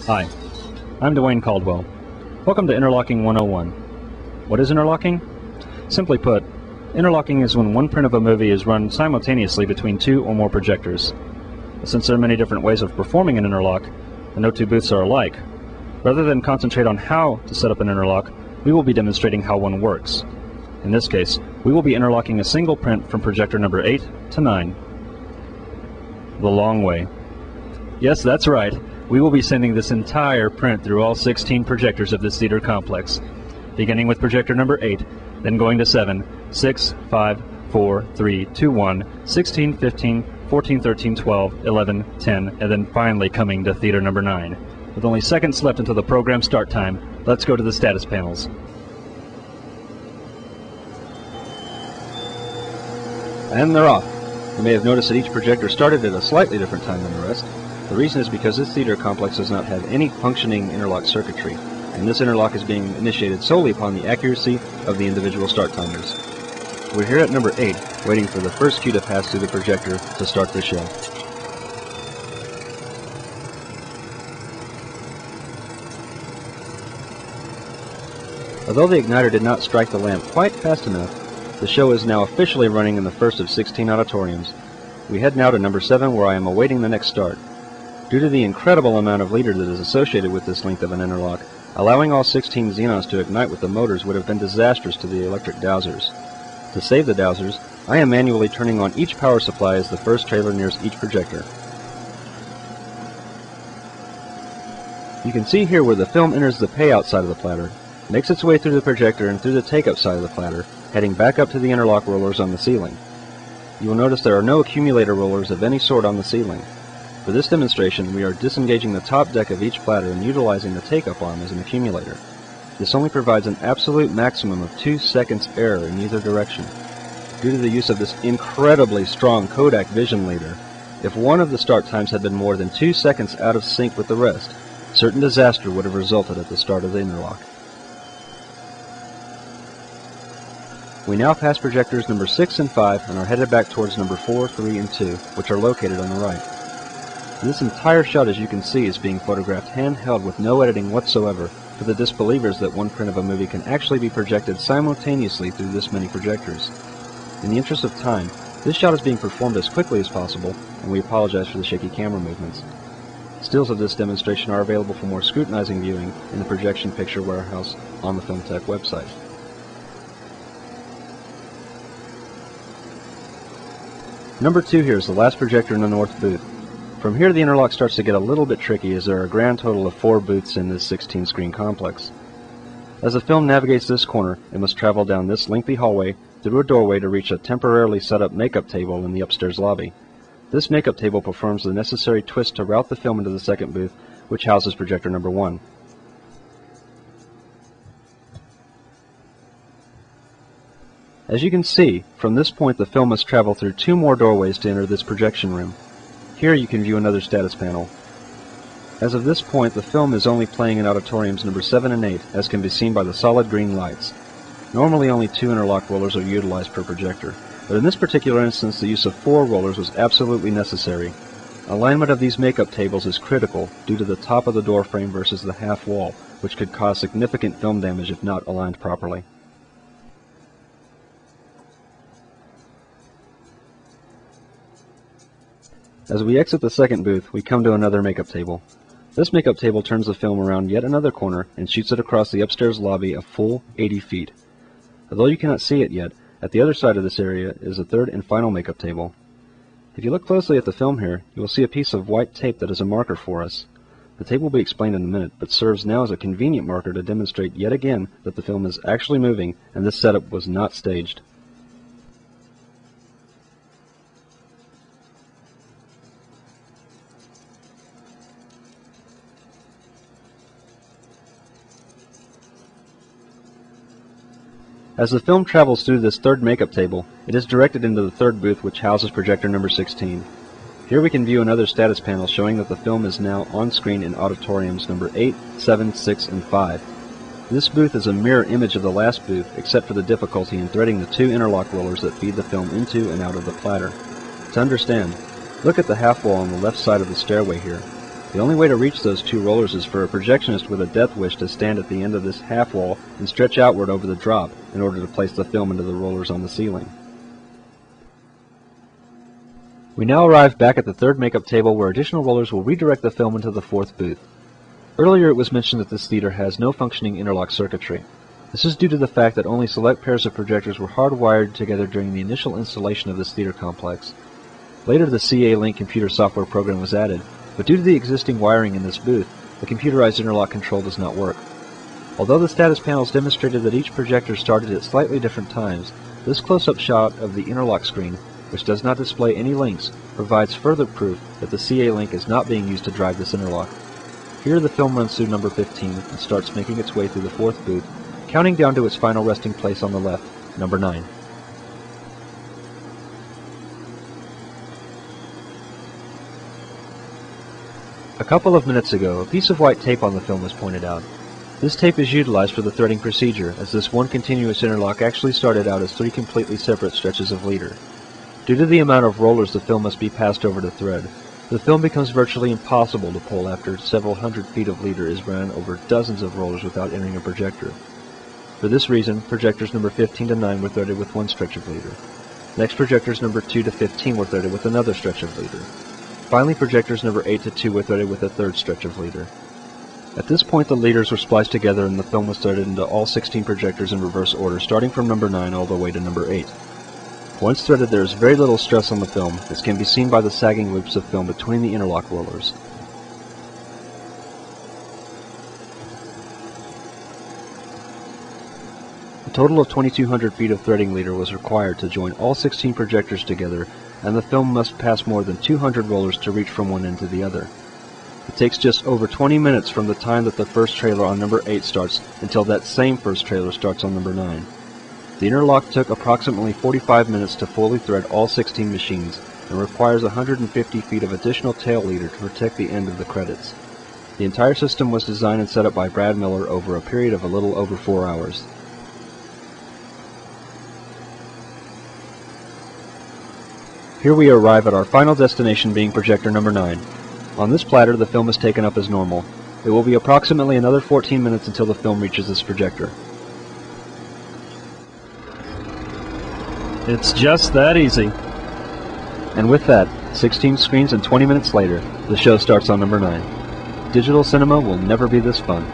Hi, I'm Dwayne Caldwell. Welcome to Interlocking 101. What is interlocking? Simply put, interlocking is when one print of a movie is run simultaneously between two or more projectors. Since there are many different ways of performing an interlock, and no two booths are alike, rather than concentrate on how to set up an interlock, we will be demonstrating how one works. In this case, we will be interlocking a single print from projector number 8 to 9. The long way. Yes, that's right. We will be sending this entire print through all 16 projectors of this theater complex, beginning with projector number 8, then going to 7, 6, 5, 4, 3, 2, 1, 16, 15, 14, 13, 12, 11, 10, and then finally coming to theater number 9. With only seconds left until the program start time, let's go to the status panels. And they're off. You may have noticed that each projector started at a slightly different time than the rest. The reason is because this theater complex does not have any functioning interlock circuitry, and this interlock is being initiated solely upon the accuracy of the individual start timers. We're here at number 8, waiting for the first cue to pass through the projector to start the show. Although the igniter did not strike the lamp quite fast enough, the show is now officially running in the first of 16 auditoriums. We head now to number 7, where I am awaiting the next start. Due to the incredible amount of leader that is associated with this length of an interlock, allowing all 16 xenons to ignite with the motors would have been disastrous to the electric dowsers. To save the dowsers, I am manually turning on each power supply as the first trailer nears each projector. You can see here where the film enters the payout side of the platter, makes its way through the projector and through the take-up side of the platter, heading back up to the interlock rollers on the ceiling. You will notice there are no accumulator rollers of any sort on the ceiling. For this demonstration, we are disengaging the top deck of each platter and utilizing the take-up arm as an accumulator. This only provides an absolute maximum of 2 seconds error in either direction. Due to the use of this incredibly strong Kodak vision leader, if one of the start times had been more than 2 seconds out of sync with the rest, certain disaster would have resulted at the start of the interlock. We now pass projectors number 6 and 5 and are headed back towards number 4, 3, and 2, which are located on the right. This entire shot, as you can see, is being photographed handheld with no editing whatsoever for the disbelievers that one print of a movie can actually be projected simultaneously through this many projectors. In the interest of time, this shot is being performed as quickly as possible, and we apologize for the shaky camera movements. Stills of this demonstration are available for more scrutinizing viewing in the Projection Picture Warehouse on the FilmTech website. Number 2 here is the last projector in the north booth. From here the interlock starts to get a little bit tricky as there are a grand total of 4 booths in this 16-screen complex. As the film navigates this corner, it must travel down this lengthy hallway through a doorway to reach a temporarily set up makeup table in the upstairs lobby. This makeup table performs the necessary twist to route the film into the second booth, which houses projector number 1. As you can see, from this point the film must travel through 2 more doorways to enter this projection room. Here you can view another status panel. As of this point, the film is only playing in auditoriums number 7 and 8, as can be seen by the solid green lights. Normally only 2 interlock rollers are utilized per projector, but in this particular instance the use of 4 rollers was absolutely necessary. Alignment of these makeup tables is critical due to the top of the door frame versus the half wall, which could cause significant film damage if not aligned properly. As we exit the second booth, we come to another makeup table. This makeup table turns the film around yet another corner and shoots it across the upstairs lobby a full 80 feet. Although you cannot see it yet, at the other side of this area is a third and final makeup table. If you look closely at the film here, you will see a piece of white tape that is a marker for us. The tape will be explained in a minute, but serves now as a convenient marker to demonstrate yet again that the film is actually moving and this setup was not staged. As the film travels through this third makeup table, it is directed into the third booth, which houses projector number 16. Here we can view another status panel showing that the film is now on screen in auditoriums number 8, 7, 6, and 5. This booth is a mirror image of the last booth, except for the difficulty in threading the 2 interlock rollers that feed the film into and out of the platter. To understand, look at the half wall on the left side of the stairway here. The only way to reach those two rollers is for a projectionist with a death wish to stand at the end of this half wall and stretch outward over the drop in order to place the film into the rollers on the ceiling. We now arrive back at the third makeup table where additional rollers will redirect the film into the fourth booth. Earlier it was mentioned that this theater has no functioning interlock circuitry. This is due to the fact that only select pairs of projectors were hardwired together during the initial installation of this theater complex. Later the CA-Link computer software program was added, but due to the existing wiring in this booth, the computerized interlock control does not work. Although the status panels demonstrated that each projector started at slightly different times, this close-up shot of the interlock screen, which does not display any links, provides further proof that the CA-Link is not being used to drive this interlock. Here the film runs through number 15 and starts making its way through the fourth booth, counting down to its final resting place on the left, number 9. A couple of minutes ago, a piece of white tape on the film was pointed out. This tape is utilized for the threading procedure, as this one continuous interlock actually started out as 3 completely separate stretches of leader. Due to the amount of rollers the film must be passed over to thread, the film becomes virtually impossible to pull after several hundred feet of leader is ran over dozens of rollers without entering a projector. For this reason, projectors number 15 to 9 were threaded with one stretch of leader. Next, projectors number 2 to 15 were threaded with another stretch of leader. Finally, projectors number 8 to 2 were threaded with a third stretch of leader. At this point, the leaders were spliced together and the film was threaded into all 16 projectors in reverse order, starting from number 9 all the way to number 8. Once threaded, there is very little stress on the film, as can be seen by the sagging loops of film between the interlock rollers. A total of 2,200 feet of threading leader was required to join all 16 projectors together, and the film must pass more than 200 rollers to reach from one end to the other. It takes just over 20 minutes from the time that the first trailer on number 8 starts until that same first trailer starts on number 9. The interlock took approximately 45 minutes to fully thread all 16 machines, and requires 150 feet of additional tail leader to protect the end of the credits. The entire system was designed and set up by Brad Miller over a period of a little over 4 hours. Here we arrive at our final destination, being projector number 9. On this platter, the film is taken up as normal. It will be approximately another 14 minutes until the film reaches this projector. It's just that easy. And with that, 16 screens and 20 minutes later, the show starts on number 9. Digital cinema will never be this fun.